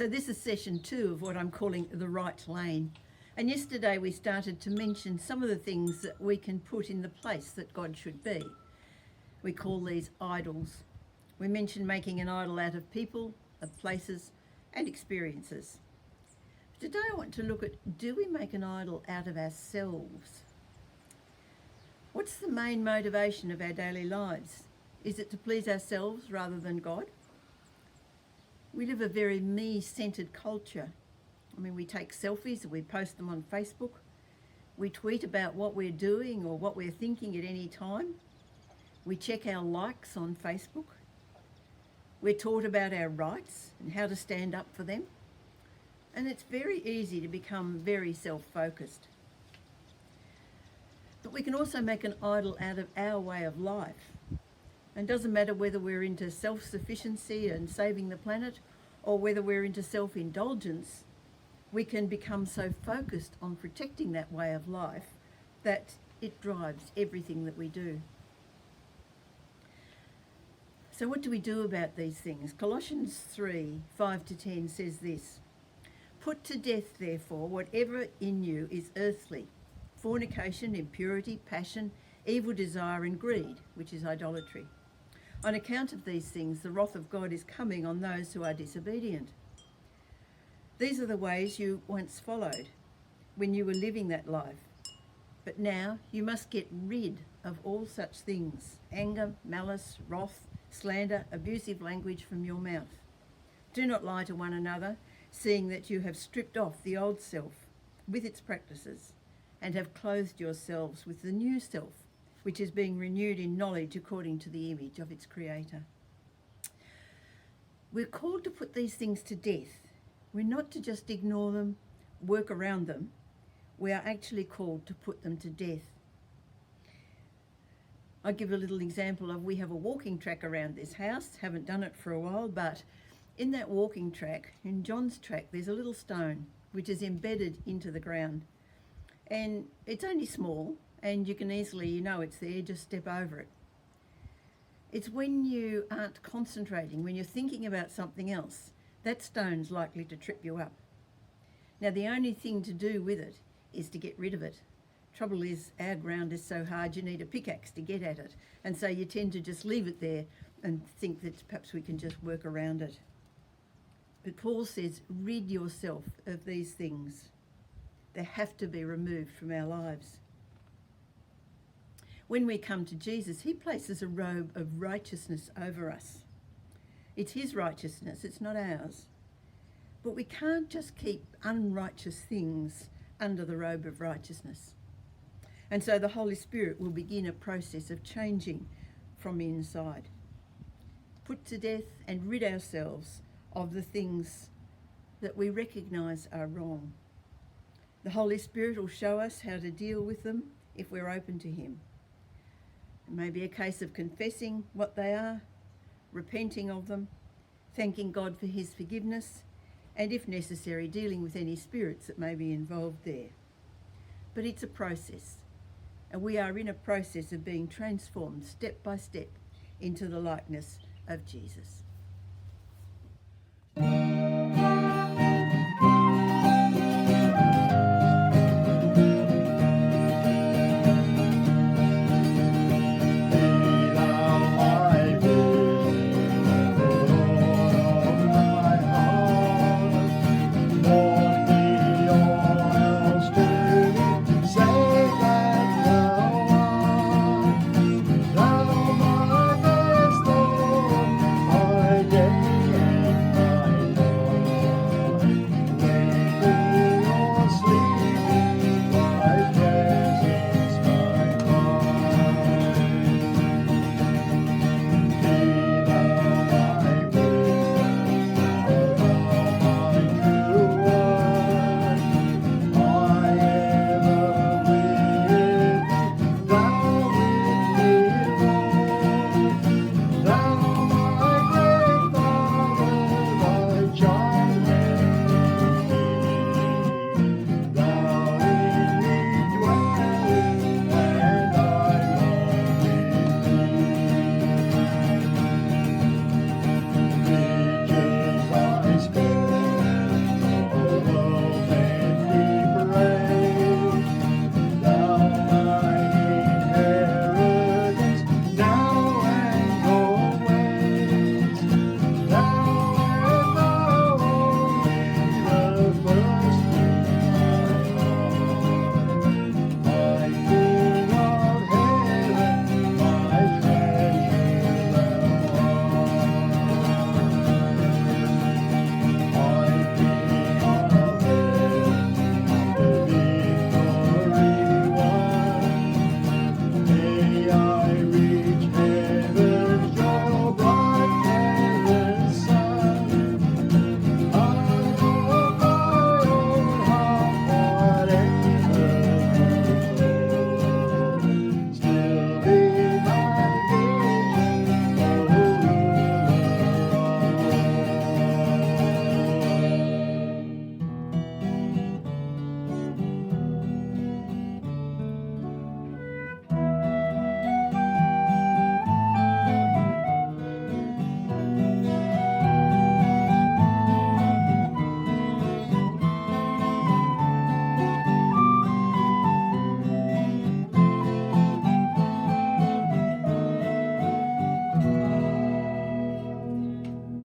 So this is session 2 of what I'm calling the right lane. And yesterday we started to mention some of the things that we can put in the place that God should be. We call these idols. We mentioned making an idol out of people, of places and experiences. Today I want to look at, do we make an idol out of ourselves? What's the main motivation of our daily lives? Is it to please ourselves rather than God? We live a very me-centered culture. I mean, we take selfies and we post them on Facebook. We tweet about what we're doing or what we're thinking at any time. We check our likes on Facebook. We're taught about our rights and how to stand up for them. And it's very easy to become very self-focused. But we can also make an idol out of our way of life. And it doesn't matter whether we're into self-sufficiency and saving the planet or whether we're into self-indulgence, we can become so focused on protecting that way of life that it drives everything that we do. So what do we do about these things? Colossians 3, 5-10 says this: "Put to death, therefore, whatever in you is earthly, fornication, impurity, passion, evil desire and greed," which is idolatry. "On account of these things, the wrath of God is coming on those who are disobedient. These are the ways you once followed when you were living that life. But now you must get rid of all such things: anger, malice, wrath, slander, abusive language from your mouth. Do not lie to one another, seeing that you have stripped off the old self with its practices and have clothed yourselves with the new self, which is being renewed in knowledge according to the image of its creator." We're called to put these things to death. We're not to just ignore them, work around them. We are actually called to put them to death. I'll give a little example of, we have a walking track around this house. Haven't done it for a while, but in that walking track, in John's track, there's a little stone which is embedded into the ground. And it's only small, and you can easily, you know it's there, just step over it. It's when you aren't concentrating, when you're thinking about something else, that stone's likely to trip you up. Now, the only thing to do with it is to get rid of it. Trouble is, our ground is so hard you need a pickaxe to get at it. And so you tend to just leave it there and think that perhaps we can just work around it. But Paul says, rid yourself of these things. They have to be removed from our lives. When we come to Jesus, he places a robe of righteousness over us. It's his righteousness, it's not ours. But we can't just keep unrighteous things under the robe of righteousness. And so the Holy Spirit will begin a process of changing from inside. Put to death and rid ourselves of the things that we recognise are wrong. The Holy Spirit will show us how to deal with them if we're open to him. It may be a case of confessing what they are, repenting of them, thanking God for his forgiveness, and if necessary, dealing with any spirits that may be involved there. But it's a process, and we are in a process of being transformed step by step into the likeness of Jesus.